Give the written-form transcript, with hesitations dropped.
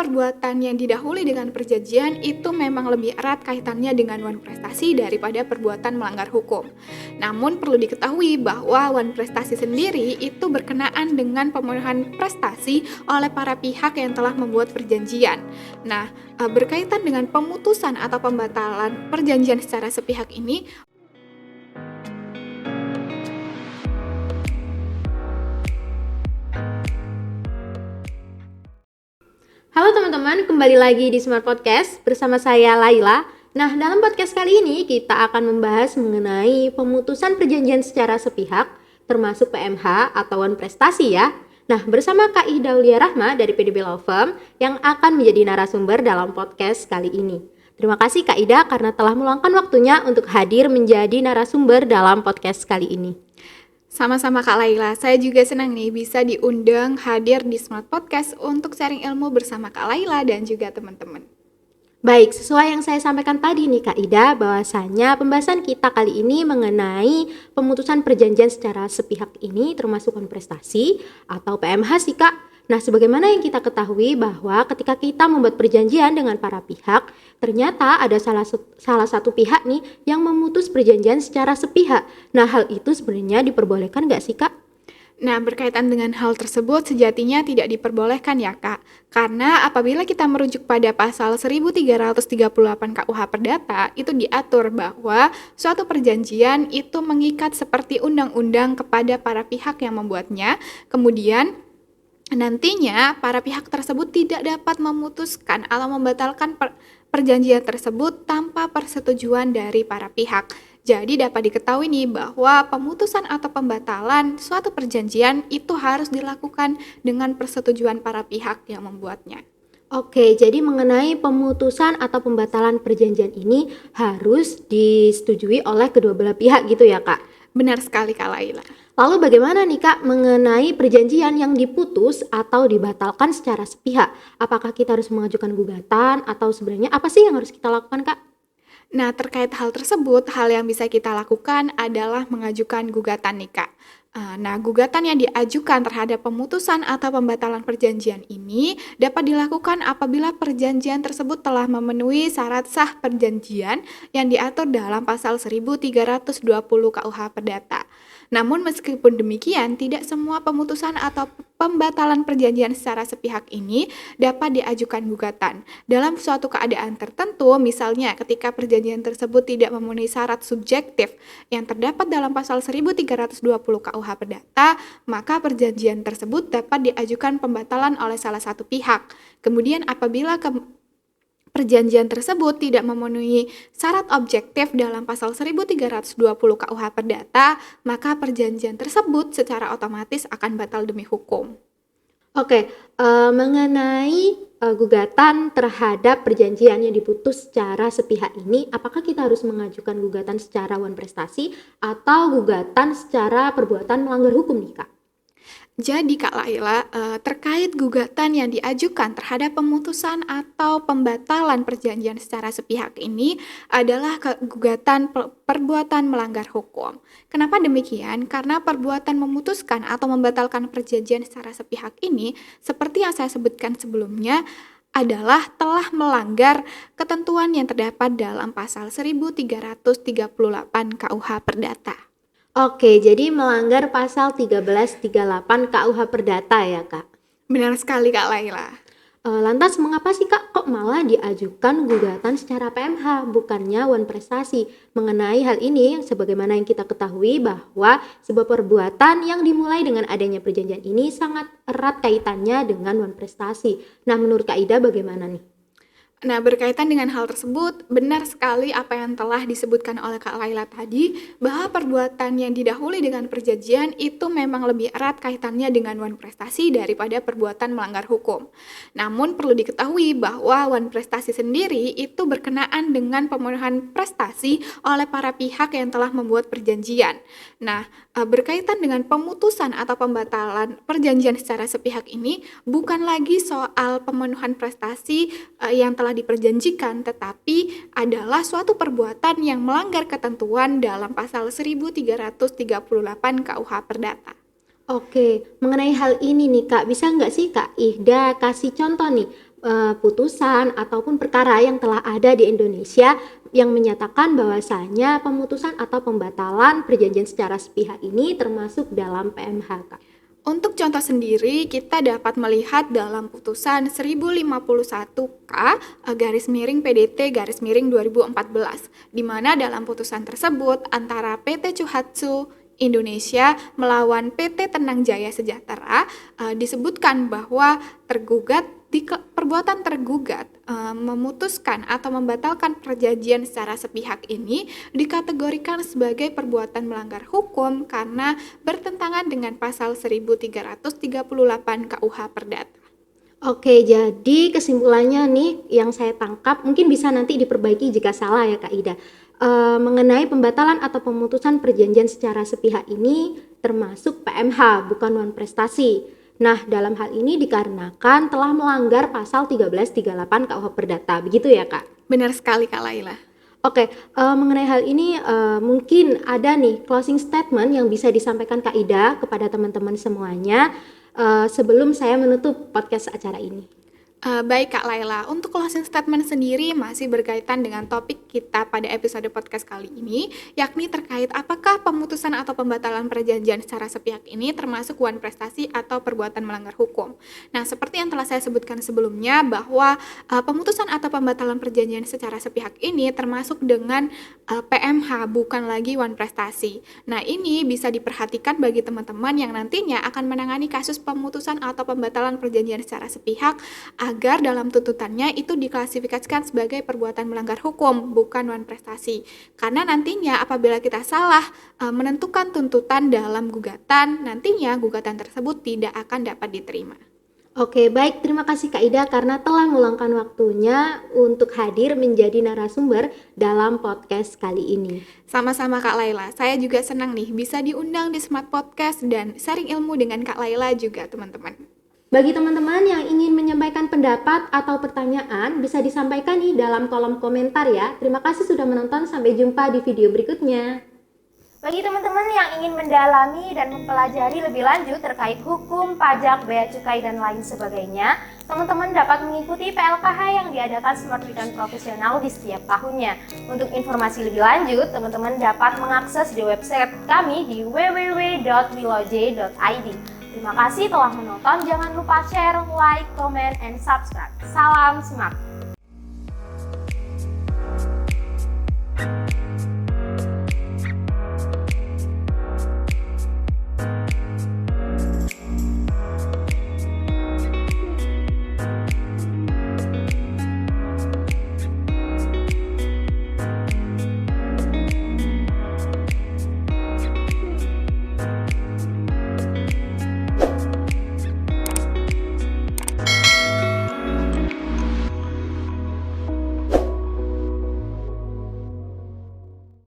perbuatan yang didahului dengan perjanjian itu memang lebih erat kaitannya dengan wan prestasi daripada perbuatan melanggar hukum. Namun perlu diketahui bahwa wan prestasi sendiri itu berkenaan dengan pemenuhan prestasi oleh para pihak yang telah membuat perjanjian. Nah, berkaitan dengan pemutusan atau pembatalan perjanjian secara sepihak ini. Halo teman-teman, kembali lagi di Smart Podcast bersama saya Laila. Nah, dalam podcast kali ini kita akan membahas mengenai pemutusan perjanjian secara sepihak, termasuk PMH atau wan prestasi ya. Nah, bersama Kak Ida Aulia Rahma dari PDB Law Firm yang akan menjadi narasumber dalam podcast kali ini. Terima kasih Kak Ida karena telah meluangkan waktunya untuk hadir menjadi narasumber dalam podcast kali ini. Sama-sama Kak Laila, saya juga senang nih bisa diundang hadir di Smart Podcast untuk sharing ilmu bersama Kak Laila dan juga teman-teman. Baik, sesuai yang saya sampaikan tadi nih Kak Ida, bahwasanya pembahasan kita kali ini mengenai pemutusan perjanjian secara sepihak ini termasuk prestasi atau PMH sih Kak. Nah, sebagaimana yang kita ketahui bahwa ketika kita membuat perjanjian dengan para pihak, ternyata ada salah satu pihak nih yang memutus perjanjian secara sepihak. Nah, hal itu sebenarnya diperbolehkan nggak sih Kak? Nah, berkaitan dengan hal tersebut sejatinya tidak diperbolehkan ya Kak. Karena apabila kita merujuk pada pasal 1338 KUH Perdata, itu diatur bahwa suatu perjanjian itu mengikat seperti undang-undang kepada para pihak yang membuatnya. Kemudian nantinya para pihak tersebut tidak dapat memutuskan atau membatalkan perjanjian tersebut tanpa persetujuan dari para pihak. Jadi dapat diketahui nih bahwa pemutusan atau pembatalan suatu perjanjian itu harus dilakukan dengan persetujuan para pihak yang membuatnya. Oke, jadi mengenai pemutusan atau pembatalan perjanjian ini harus disetujui oleh kedua belah pihak gitu ya Kak? Benar sekali Kak Laila. Lalu bagaimana nih Kak mengenai perjanjian yang diputus atau dibatalkan secara sepihak? Apakah kita harus mengajukan gugatan atau sebenarnya apa sih yang harus kita lakukan Kak? Nah, terkait hal tersebut, hal yang bisa kita lakukan adalah mengajukan gugatan nih Kak. Nah, gugatan yang diajukan terhadap pemutusan atau pembatalan perjanjian ini dapat dilakukan apabila perjanjian tersebut telah memenuhi syarat sah perjanjian yang diatur dalam pasal 1320 KUH Perdata. Namun meskipun demikian, tidak semua pemutusan atau pembatalan perjanjian secara sepihak ini dapat diajukan gugatan. Dalam suatu keadaan tertentu, misalnya ketika perjanjian tersebut tidak memenuhi syarat subjektif yang terdapat dalam pasal 1320 KUH Perdata, maka perjanjian tersebut dapat diajukan pembatalan oleh salah satu pihak. Kemudian apabila perjanjian tersebut tidak memenuhi syarat objektif dalam pasal 1320 KUH Perdata, maka perjanjian tersebut secara otomatis akan batal demi hukum. Oke, mengenai gugatan terhadap perjanjian yang diputus secara sepihak ini, apakah kita harus mengajukan gugatan secara wan prestasi atau gugatan secara perbuatan melanggar hukum nih Kak? Jadi Kak Laila, terkait gugatan yang diajukan terhadap pemutusan atau pembatalan perjanjian secara sepihak ini adalah gugatan perbuatan melanggar hukum. Kenapa demikian? Karena perbuatan memutuskan atau membatalkan perjanjian secara sepihak ini, seperti yang saya sebutkan sebelumnya, adalah telah melanggar ketentuan yang terdapat dalam pasal 1338 KUH Perdata. Oke, jadi melanggar pasal 1338 KUH Perdata ya Kak? Benar sekali Kak Laila. Lantas mengapa sih Kak kok malah diajukan gugatan secara PMH bukannya wan prestasi? Mengenai hal ini, sebagaimana yang kita ketahui bahwa sebuah perbuatan yang dimulai dengan adanya perjanjian ini sangat erat kaitannya dengan wan prestasi. Nah, menurut Kak Ida bagaimana nih? Nah, berkaitan dengan hal tersebut, benar sekali apa yang telah disebutkan oleh Kak Laila tadi, bahwa perbuatan yang didahului dengan perjanjian itu memang lebih erat kaitannya dengan wan prestasi daripada perbuatan melanggar hukum. Namun perlu diketahui bahwa wan prestasi sendiri itu berkenaan dengan pemenuhan prestasi oleh para pihak yang telah membuat perjanjian. Nah, berkaitan dengan pemutusan atau pembatalan perjanjian secara sepihak ini bukan lagi soal pemenuhan prestasi yang telah diperjanjikan, tetapi adalah suatu perbuatan yang melanggar ketentuan dalam pasal 1338 KUH Perdata. Oke, mengenai hal ini nih Kak, bisa nggak sih Kak Ida kasih contoh nih putusan ataupun perkara yang telah ada di Indonesia yang menyatakan bahwasanya pemutusan atau pembatalan perjanjian secara sepihak ini termasuk dalam PMH, Kak. Untuk contoh sendiri, kita dapat melihat dalam putusan 1051K garis miring PDT garis miring 2014, di mana dalam putusan tersebut antara PT Chuhatsu Indonesia melawan PT Tenang Jaya Sejahtera disebutkan bahwa perbuatan tergugat memutuskan atau membatalkan perjanjian secara sepihak ini dikategorikan sebagai perbuatan melanggar hukum karena bertentangan dengan pasal 1338 KUH Perdata. Oke, jadi kesimpulannya nih yang saya tangkap, mungkin bisa nanti diperbaiki jika salah ya Kak Ida. Mengenai pembatalan atau pemutusan perjanjian secara sepihak ini termasuk PMH, bukan non prestasi. Nah, dalam hal ini dikarenakan telah melanggar pasal 1338 KUH Perdata, begitu ya Kak? Benar sekali Kak Laila. Oke, mengenai hal ini mungkin ada nih closing statement yang bisa disampaikan Kak Ida kepada teman-teman semuanya sebelum saya menutup podcast acara ini. Baik Kak Laila, untuk closing statement sendiri masih berkaitan dengan topik kita pada episode podcast kali ini, yakni terkait apakah pemutusan atau pembatalan perjanjian secara sepihak ini termasuk one prestasi atau perbuatan melanggar hukum. Nah, seperti yang telah saya sebutkan sebelumnya bahwa pemutusan atau pembatalan perjanjian secara sepihak ini termasuk dengan PMH, bukan lagi one prestasi. Nah, ini bisa diperhatikan bagi teman-teman yang nantinya akan menangani kasus pemutusan atau pembatalan perjanjian secara sepihak agar dalam tuntutannya itu diklasifikasikan sebagai perbuatan melanggar hukum, bukan one prestasi. Karena nantinya apabila kita salah menentukan tuntutan dalam gugatan, nantinya gugatan tersebut tidak akan dapat diterima. Oke, baik. Terima kasih Kak Ida karena telah meluangkan waktunya untuk hadir menjadi narasumber dalam podcast kali ini. Sama-sama Kak Laila, saya juga senang nih bisa diundang di Smart Podcast dan sharing ilmu dengan Kak Laila juga teman-teman. Bagi teman-teman yang ingin menyampaikan pendapat atau pertanyaan, bisa disampaikan di dalam kolom komentar ya. Terima kasih sudah menonton, sampai jumpa di video berikutnya. Bagi teman-teman yang ingin mendalami dan mempelajari lebih lanjut terkait hukum, pajak, bea cukai, dan lain sebagainya, teman-teman dapat mengikuti PLKH yang diadakan Smart Weekend Profesional di setiap tahunnya. Untuk informasi lebih lanjut, teman-teman dapat mengakses di website kami di www.wiloj.id. Terima kasih telah menonton, jangan lupa share, like, comment, and subscribe. Salam Smart!